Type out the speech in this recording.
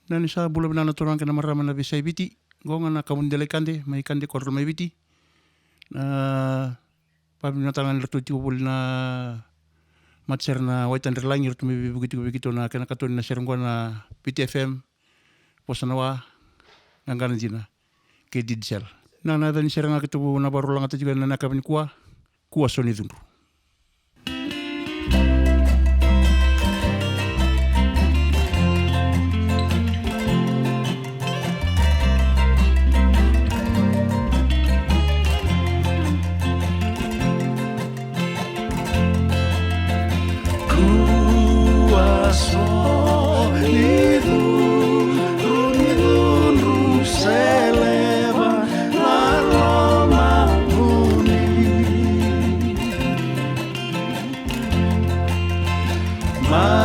Na ni sa bula na turang kana marama na bisay Viti. Gonga na Kabu Delai Kade, may kande korto may Viti. Na pabinatangan rito tibul na matser na white underline rito may bibigito na kanakatun na serangwa na VitiFM Vosa ngangganan dina kay didsel. Na nada ni serang akitu na baru lang ata juga na nakabin kuwa soni dulu. My